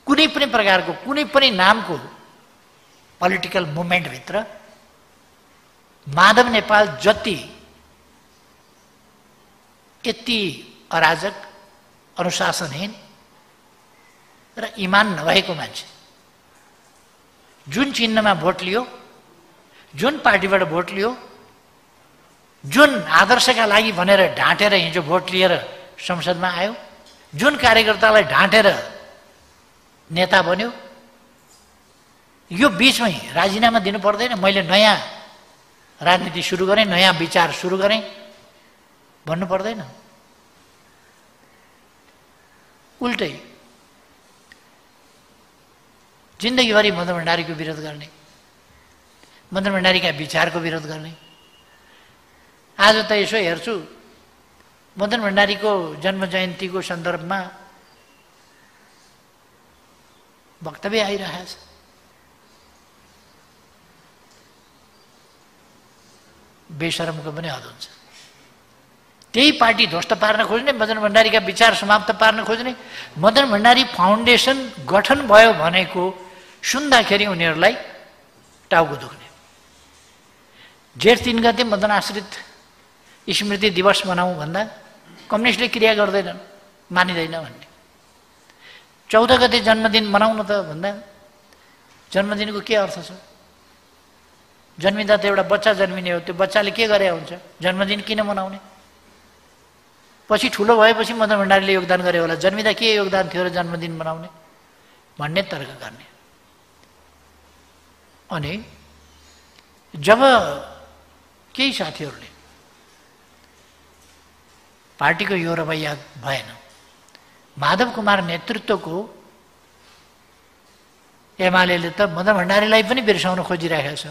कुनै पनि प्रकारको कुनै पनि नामको पोलिटिकल मुभमेन्टभित्र माधव नेपाल जति यति अराजक, अनुशासनहीन र इमान नभएको मान्छे, जुन चिन्हमा भोट लियो, जुन पार्टीबाट भोट लियो, जुन आदर्शका लागि भनेर ढाँटेर हिजो भोट लिएर संसदमा आयो, जुन कार्यकर्तालाई ढाँटेर नेता बन्यो, यो बीचमै राजीनामा दिनु पर्दैन, मैले नयाँ राजनीति सुरु गरेँ, नयाँ विचार सुरु गरेँ भन्नु पर्दैन। उल्टै जिन्दगीभरि मदन भण्डारीको विरोध गर्ने, मदन भण्डारीका विचारको विरोध गर्ने। आज त यसो हेर्छु, मदन भण्डारीको जन्म जयन्तीको सन्दर्भमा वक्तव्य आइरहेछ। बेशरमको पनि हद हुन्छ। त्यही पार्टी ध्वस्त पार्न खोज्ने, मदन भण्डारीका विचार समाप्त पार्न खोज्ने। मदन भण्डारी फाउन्डेसन गठन भयो भनेको सुन्दाखेरि उनीहरूलाई टाउको दुख्ने। जेठ 3 गते मदन आश्रित स्मृति दिवस मनाउँ भन्दा कम्युनिस्टले क्रिया गर्दैनन्, मानिँदैन भन्ने। 14 गते जन्मदिन मनाउन त भन्दा जन्मदिनको के अर्थ छ? जन्मिँदा त एउटा बच्चा जन्मिने हो, त्यो बच्चाले के गरे हुन्छ? जन्मदिन किन मनाउने? पछि ठुलो भएपछि मदन भण्डारीले योगदान गरे होला, जन्मिँदा के योगदान थियो र जन्मदिन मनाउने भन्ने तर्क गर्ने। अनि जब केही साथीहरूले पार्टीको यो रवैया भएन, माधव कुमार नेतृत्वको एमाले त मदन भण्डारीलाई पनि बिर्साउन खोजिरहेको छ।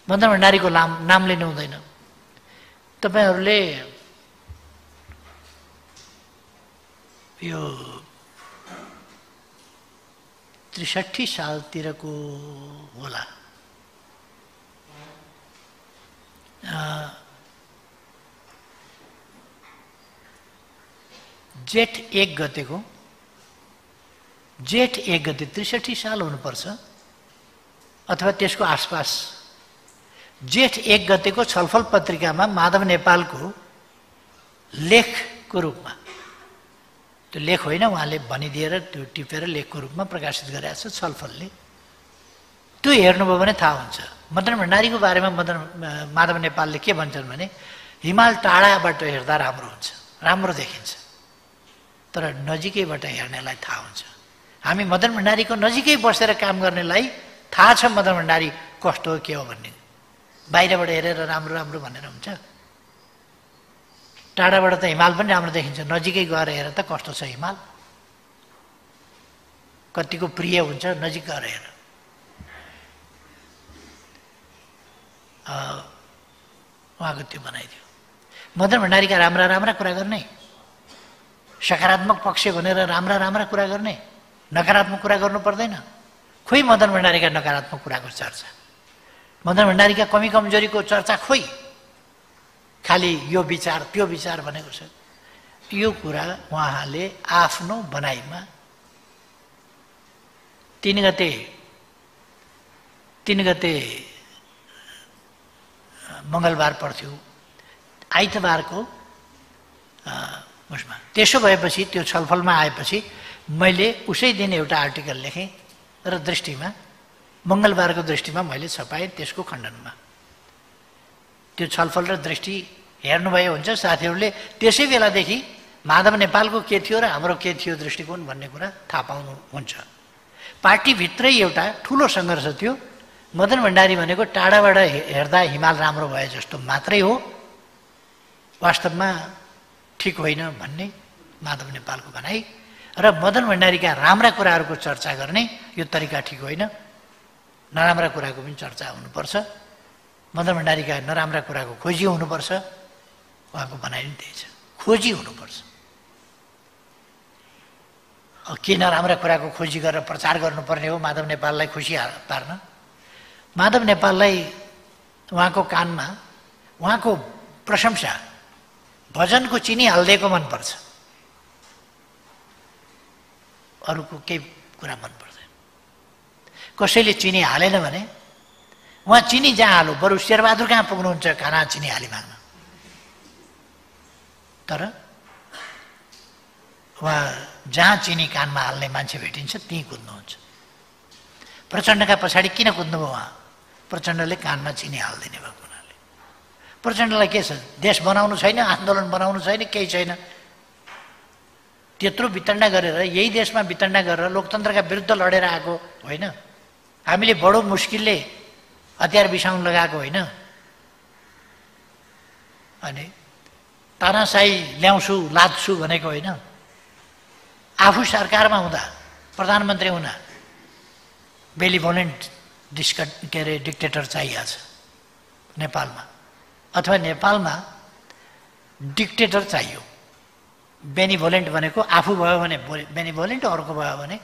मदन भण्डारीको नाम लिनु हुँदैन। तपाईहरूले यो 63 सालतिरको होला, जेठ 1 गतेको, जेठ 1 गते 63 साल हुनुपर्छ अथवा त्यसको आसपास, जेठ 1 गतेको छलफल पत्रिकामा माधव नेपालको लेखको रूपमा, त्यो लेख होइन, उहाँले भनिदिएर त्यो टिपेर लेखको रूपमा प्रकाशित गरेको छ छलफलले। त्यो हेर्नुभयो भने थाहा हुन्छ। मदन भण्डारीको बारेमा माधव नेपालले के भन्छन् भने, हिमाल टाढाबाट हेर्दा राम्रो हुन्छ, राम्रो देखिन्छ, तर नजिकैबाट हेर्नेलाई थाहा हुन्छ। हामी मदन भण्डारीको नजिकै बसेर काम गर्नेलाई थाहा छ मदन भण्डारी कस्तो हो, के हो भन्ने। बाहिरबाट हेरेर राम्रो राम्रो भनेर हुन्छ? टाढाबाट त हिमाल पनि राम्रो देखिन्छ, नजिकै गएर हेर त कस्तो छ हिमाल, कतिको प्रिय हुन्छ नजिक गएर हेर। उहाँको त्यो बनाइदियो। मदन भण्डारीका राम्रा राम्रा कुरा गर्ने, सकारात्मक पक्ष भनेर राम्रा राम्रा कुरा गर्ने, नकारात्मक कुरा गर्नु पर्दैन। खोइ मदन भण्डारीका नकारात्मक कुराको चर्चा, मदन भण्डारीका कमी कमजोरीको चर्चा खोइ, खालि यो विचार त्यो विचार भनेको छ। यो कुरा उहाँले आफ्नो बनाइमा 3 गते मङ्गलबार पर्थ्यो, आइतबारको उसमा। त्यसो भएपछि त्यो छलफलमा आएपछि मैले उसै दिन एउटा आर्टिकल लेखेँ र दृष्टिमा, मङ्गलबारको दृष्टिमा मैले छपाएँ त्यसको खण्डनमा। त्यो छलफल र दृष्टि हेर्नुभयो हुन्छ साथीहरूले। त्यसै बेलादेखि माधव नेपालको के थियो र हाम्रो के थियो दृष्टिकोण भन्ने कुरा थाहा पाउनुहुन्छ। पार्टीभित्रै एउटा ठुलो सङ्घर्ष थियो। मदन भण्डारी भनेको टाढाबाट हेर्दा हिमाल राम्रो भए जस्तो मात्रै हो, वास्तवमा ठिक होइन भन्ने माधव नेपालको भनाइ। र मदन भण्डारीका राम्रा कुराहरूको चर्चा गर्ने यो तरिका ठिक होइन, नराम्रा कुराको पनि चर्चा हुनुपर्छ, मदन भण्डारीका नराम्रा कुराको खोजी हुनुपर्छ। उहाँको भनाइ पनि त्यही छ, खोजी हुनुपर्छ। के नराम्रा कुराको खोजी गरेर प्रचार गर्नुपर्ने हो माधव नेपाललाई खुसी पार्न? माधव नेपाललाई उहाँको कानमा उहाँको प्रशंसा भजनको चिनी हालिदिएको मनपर्छ, अरूको केही कुरा मन पर्दैन। कसैले चिनी हालेन भने उहाँ चिनी जहाँ हाल्नु, बरु शेरबहादुर कहाँ पुग्नुहुन्छ खाना चिनी हाली माग्न। तर उहाँ जहाँ चिनी कानमा हाल्ने मान्छे भेटिन्छ त्यहीँ कुद्नुहुन्छ। प्रचण्डका पछाडि किन कुद्नुभयो उहाँ? प्रचण्डले कानमा चिनी हालिदिने भएको हुनाले। प्रचण्डलाई के छ, देश बनाउनु छैन, आन्दोलन बनाउनु छैन, केही छैन। त्यत्रो वितण्डा गरेर, यही देशमा वितण्डा गरेर लोकतन्त्रका विरुद्ध लडेर आएको होइन। हामीले बडो मुस्किलले हतियार बिसाउन लगाएको होइन। अनि तानाशाही ल्याउँछु लाद्छु भनेको होइन। आफू सरकारमा हुँदा, प्रधानमन्त्री हुँदा बेलिभोलेन्ट डिक्टेटर चाहिएको छ नेपालमा, अथवा नेपालमा डिक्टेटर चाहियो। बेनिभोलेन्ट भनेको आफू भयो भने बेनिभोलेन्ट, अर्को भयो भने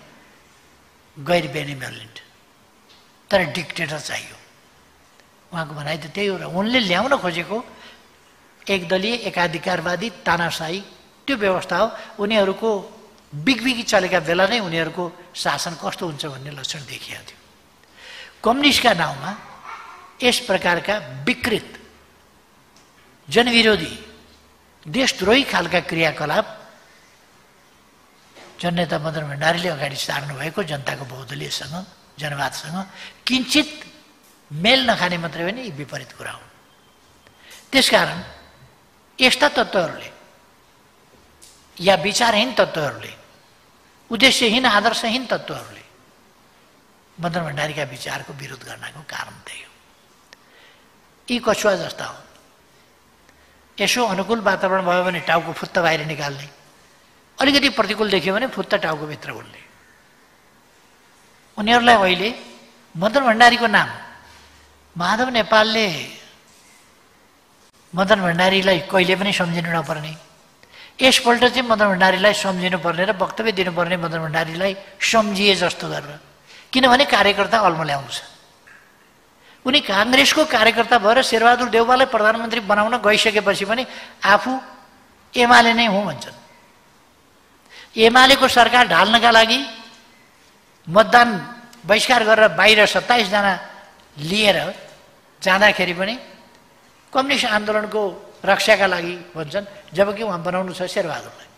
गैर बेनिभोलेन्ट, तर डिक्टेटर चाहियो। उहाँको भनाइ त त्यही हो। र उनले ल्याउन खोजेको एकदलीय एकाधिकारवादी तानाशाही त्यो व्यवस्था हो। उनीहरूको बिगबिगी चलेका बेला नै उनीहरूको शासन कस्तो हुन्छ भन्ने लक्षण देखिएको थियो। कम्युनिस्टका नाउँमा यस प्रकारका विकृत, जनविरोधी, देशद्रोही खालका क्रियाकलाप जननेता मदन भण्डारीले अगाडि सार्नु भएको जनताको बहुदलीयसँग, जनवादसँग किञ्चित मेल नखाने मात्रै होइन, यी विपरीत कुरा हुन्। त्यसकारण यस्ता तत्त्वहरूले या विचारहीन तत्त्वहरूले, उद्देश्यहीन आदर्शहीन तत्त्वहरूले मदन भण्डारीका विचारको विरोध गर्नको कारण त्यही हो। यी कछुवा जस्ता हो। यसो अनुकूल वातावरण भयो भने टाउको फुत्त बाहिर निकाल्ने, अलिकति प्रतिकूल देख्यो भने फुत्त टाउकोभित्र उल्ने। उनीहरूलाई अहिले मदन भण्डारीको नाम, माधव नेपालले मदन भण्डारीलाई कहिले पनि सम्झिनु नपर्ने, यसपल्ट चाहिँ मदन भण्डारीलाई सम्झिनुपर्ने र वक्तव्य दिनुपर्ने मदन भण्डारीलाई सम्झिए जस्तो गरेर। किनभने कार्यकर्ता अल्मल्याउनु छ। उनी काङ्ग्रेसको कार्यकर्ता भएर शेरबहादुर देउवालाई प्रधानमन्त्री बनाउन गइसकेपछि पनि आफू एमाले नै हुँ भन्छन्। एमालेको सरकार ढाल्नका लागि मतदान बहिष्कार गरेर बाहिर 27 जना लिएर जाँदाखेरि पनि कम्युनिस्ट आन्दोलनको रक्षाका लागि भन्छन्, जबकि उहाँ बनाउनु छ शेरबहादुरलाई।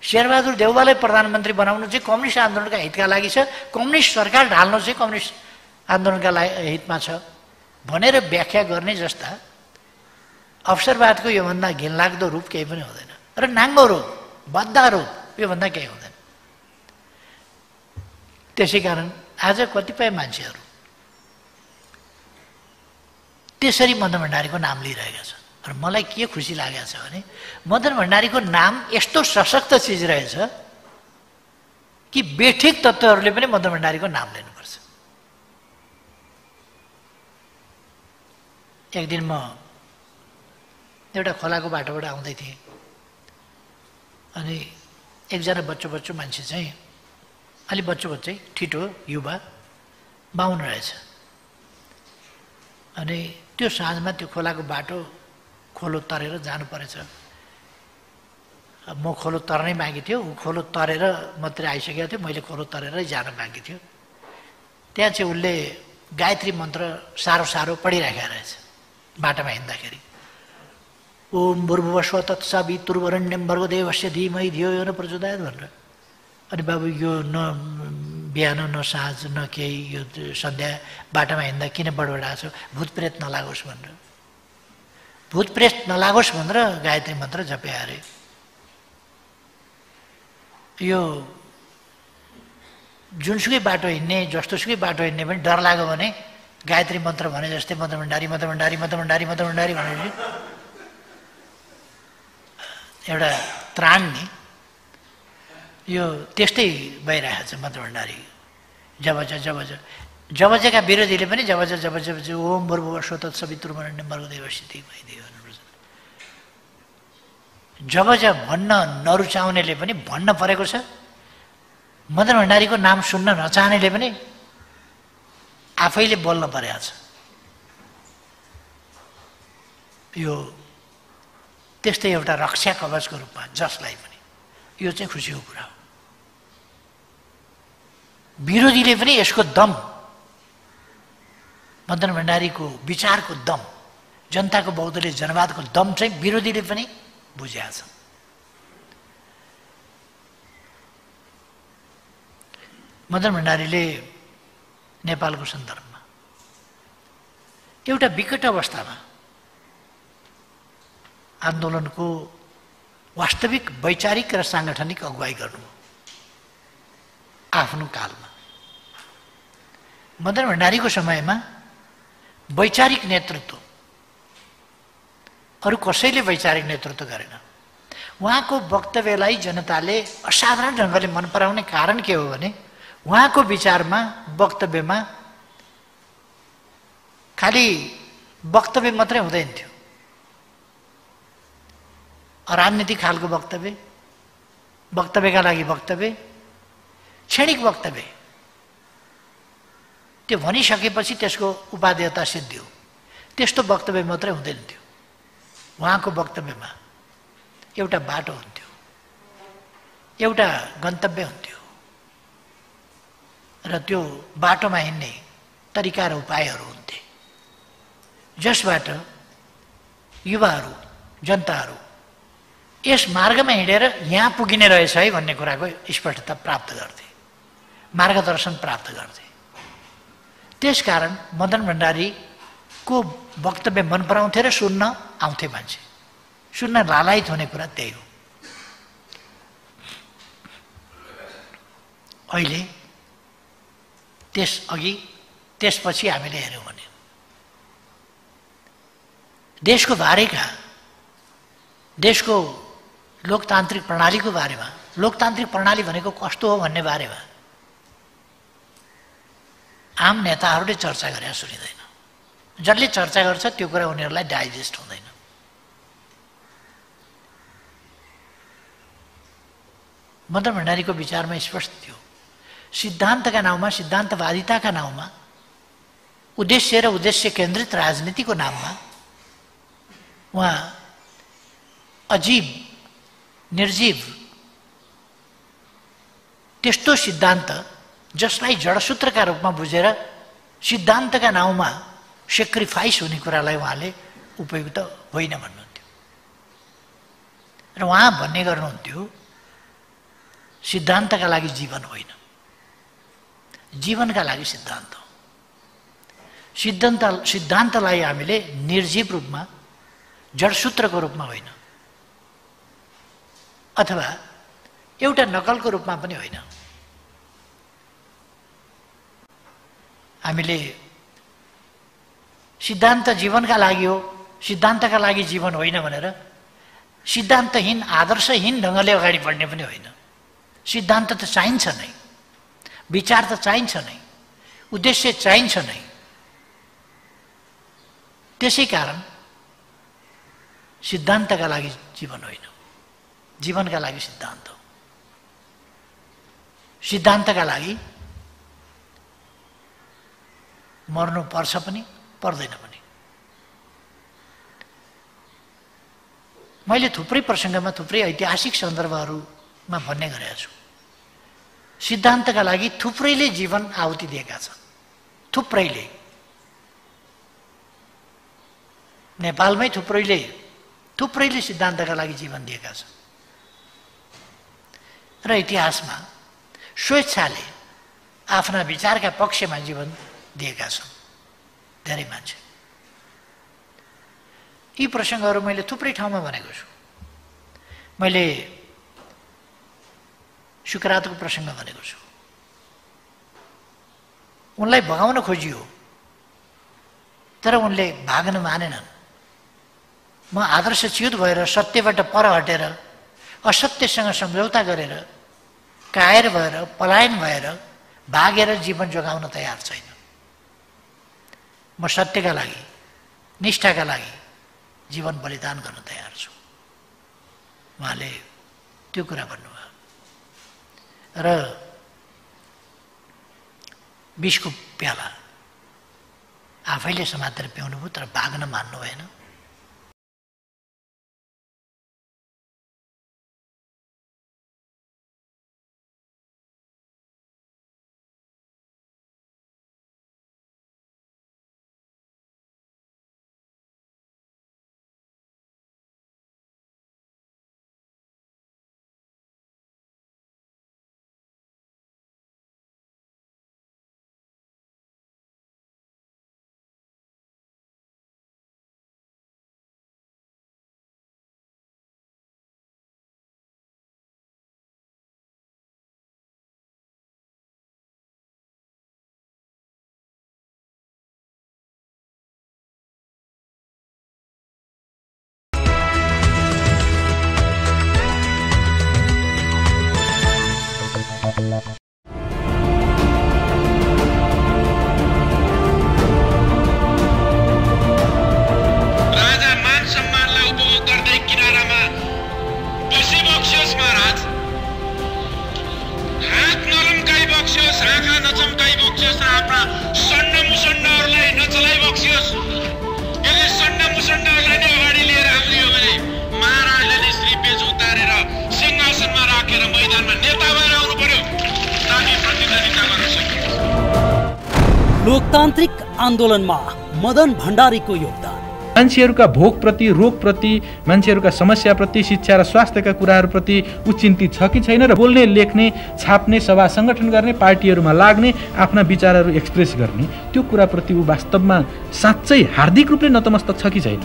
शेरबहादुर देउवालाई प्रधानमन्त्री बनाउनु चाहिँ कम्युनिस्ट आन्दोलनका हितका लागि छ, कम्युनिस्ट सरकार ढाल्नु चाहिँ कम्युनिस्ट आन्दोलनका हितमा छ भनेर व्याख्या गर्ने जस्ता अवसरवादको योभन्दा घिनलाग्दो रूप केही पनि हुँदैन। र नाङ्गो रूप, बद्दा रूप योभन्दा केही हुँदैन। त्यसै कारण आज कतिपय मान्छेहरू त्यसरी मदन भण्डारीको नाम लिइरहेका छन्। र मलाई के खुसी लागेको छ भने मदन भण्डारीको नाम यस्तो सशक्त चिज रहेछ कि बेठिक तत्त्वहरूले पनि मदन भण्डारीको नाम लिनुपर्छ। एक दिन म एउटा खोलाको बाटोबाट आउँदै थिएँ, अनि एकजना बच्चो मान्छे चाहिँ, अलि बच्चो ठिटो युवा, बाहुन रहेछ। अनि त्यो साँझमा त्यो खोलाको बाटो खोलो तरेर जानु परेछ। म खोलो तर्नै बाँकी थियो, ऊ खोलो तरेर मात्रै आइसकेको थियो, मैले खोलो तरेरै जान बाँकी थियो। त्यहाँ चाहिँ उसले गायत्री मन्त्र साह्रो पढिराखेको रहेछ बाटोमा हिँड्दाखेरि। ओम भूर्भुवस्व तत्सवितुर्वरेण्यं भर्गो देवस्य धीमहि धियो यो न प्रचोदयात् भनेर। अनि बाबु यो न बिहान न साँझ न केही, यो सन्ध्या बाटोमा हिँड्दा किन बडबडाएको छ, भूतप्रेत नलागोस् भनेर। भूतप्रेत नलागोस् भनेर गायत्री मन्त्र जपे अरे। यो जुनसुकै बाटो हिँड्ने, जस्तोसुकै बाटो हिँड्ने पनि डर लाग्यो भने गायत्री मन्त्र भने जस्तै मदन भण्डारी भनेपछि एउटा त्राण नि, यो त्यस्तै भइरहेको छ मदन भण्डारी। जबजका विरोधीले पनि जब ओम भूर्भुवस्व तत्सवितुर्वरेण्यं भर्गो देवस्य धीमहि धियो यो न प्रचोदयात्। जब भन्न नरुचाउनेले पनि भन्न परेको छ। मदन भण्डारीको नाम सुन्न नचाहनेले पनि आफैले बोल्न परेको छ। यो त्यस्तै एउटा रक्षा कवचको रूपमा जसलाई पनि, यो चाहिँ खुसीको कुरा हो। विरोधीले पनि यसको दम, मदन भण्डारीको विचारको दम, जनताको बहुदलीय जनवादको दम चाहिँ विरोधीले पनि बुझेका छन्। मदन भण्डारीले नेपालको सन्दर्भमा एउटा विकट अवस्थामा आन्दोलनको वास्तविक वैचारिक र साङ्गठनिक अगुवाई गर्नुभयो। आफ्नो कालमा मदन भण्डारीको समयमा वैचारिक नेतृत्व अरू कसैले वैचारिक नेतृत्व गरेन। उहाँको वक्तव्यलाई जनताले असाधारण ढङ्गले मन पराउने कारण के हो भने उहाँको विचारमा, वक्तव्यमा खालि वक्तव्य मात्रै हुँदैन थियो, राजनीतिक खालको वक्तव्य, वक्तव्यका लागि वक्तव्य, क्षणिक वक्तव्य, त्यो भनिसकेपछि त्यसको उपादेयता सिद्धियो, त्यस्तो वक्तव्य मात्रै हुँदैन थियो। उहाँको वक्तव्यमा एउटा बाटो हुन्थ्यो, एउटा गन्तव्य हुन्थ्यो र त्यो बाटोमा हिँड्ने तरिका र उपायहरू हुन्थे, जसबाट युवाहरू, जनताहरू यस मार्गमा हिँडेर यहाँ पुगिने रहेछ है भन्ने कुराको स्पष्टता प्राप्त गर्थे, मार्गदर्शन प्राप्त गर्थे। त्यसकारण मदन भण्डारीको वक्तव्य मन पराउँथे र सुन्न आउँथे मान्छे, सुन्न लालायित हुने कुरा त्यही हो। अहिले त्यसपछि हामीले हेऱ्यौँ भने देशको बारेका, देशको लोकतान्त्रिक प्रणालीको बारेमा, लोकतान्त्रिक प्रणाली भनेको कस्तो हो भन्ने बारेमा आम नेताहरूले चर्चा गरे सुनिँदैन। जसले चर्चा गर्छ त्यो कुरा उनीहरूलाई डाइजेस्ट हुँदैन। मदन भण्डारीको विचारमा स्पष्ट थियो, सिद्धान्तका नाउँमा, सिद्धान्तवादिताका नाउँमा, उद्देश्य र उद्देश्य केन्द्रित राजनीतिको नाममा उहाँ अजीब, निर्जीव त्यस्तो सिद्धान्त जसलाई जडसूत्रका रूपमा बुझेर सिद्धान्तका नाउँमा सेक्रिफाइस हुने कुरालाई उहाँले उपयुक्त होइन भन्नुहुन्थ्यो। र उहाँ भन्ने गर्नुहुन्थ्यो, सिद्धान्तका लागि जीवन होइन, जीवनका लागि सिद्धान्त हो। सिद्धान्तलाई हामीले निर्जीव रूपमा, जडसूत्रको रूपमा होइन, अथवा एउटा नकलको रूपमा पनि होइन। हामीले सिद्धान्त जीवनका लागि हो, सिद्धान्तका लागि जीवन होइन भनेर सिद्धान्तहीन, आदर्शहीन ढङ्गले अगाडि बढ्ने पनि होइन। सिद्धान्त त चाहिन्छ नै, विचार त चाहिन्छ नै, उद्देश्य चाहिन्छ नै। त्यसै कारण सिद्धान्तका लागि जीवन होइन, जीवनका लागि सिद्धान्त हो। सिद्धान्तका लागि मर्नु पर्छ पनि पर्दैन पनि। मैले थुप्रै प्रसङ्गमा, थुप्रै ऐतिहासिक सन्दर्भहरूमा भन्ने गरेको छु, सिद्धान्तका लागि थुप्रैले जीवन आहुति दिएका छन्, थुप्रैले। नेपालमै थुप्रैले सिद्धान्तका लागि जीवन दिएका छन् र इतिहासमा स्वेच्छाले आफ्ना विचारका पक्षमा जीवन दिएका छन् धेरै मान्छे। यी प्रसङ्गहरू मैले थुप्रै ठाउँमा भनेको छु। मैले सुकरातको प्रसङ्ग भनेको छु। उनलाई भगाउन खोजियो तर उनले भाग्न मानेनन्। म आदर्शच्युत भएर, सत्यबाट पर हटेर, असत्यसँग सम्झौता गरेर, कायर भएर, पलायन भएर, भागेर जीवन जोगाउन तयार छैन। म सत्यका लागि, निष्ठाका लागि जीवन बलिदान गर्न तयार छु। उहाँले त्यो कुरा भन्नुभयो र विषको प्याला आफैले समातेर पिउनुभयो, तर भाग्न मान्नु भएन। लोकतान्त्रिक आन्दोलनमा मदन भण्डारीको योगदान। मान्छेहरूका भोकप्रति, रोगप्रति, मान्छेहरूका समस्याप्रति, शिक्षा र स्वास्थ्यका कुराहरूप्रति ऊ चिन्तित छ कि छैन र बोल्ने, लेख्ने, छाप्ने, सभा सङ्गठन गर्ने, पार्टीहरूमा लाग्ने, आफ्ना विचारहरू एक्सप्रेस गर्ने त्यो कुराप्रति ऊ वास्तवमा साँच्चै हार्दिक रूपले नतमस्तक छ कि छैन।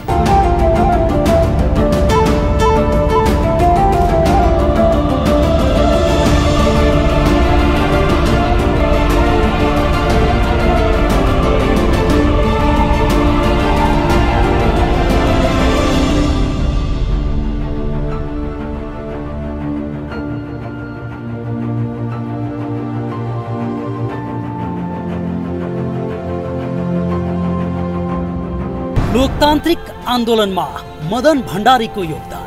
लोकतान्त्रिक आन्दोलनमा मदन भण्डारीको योगदान।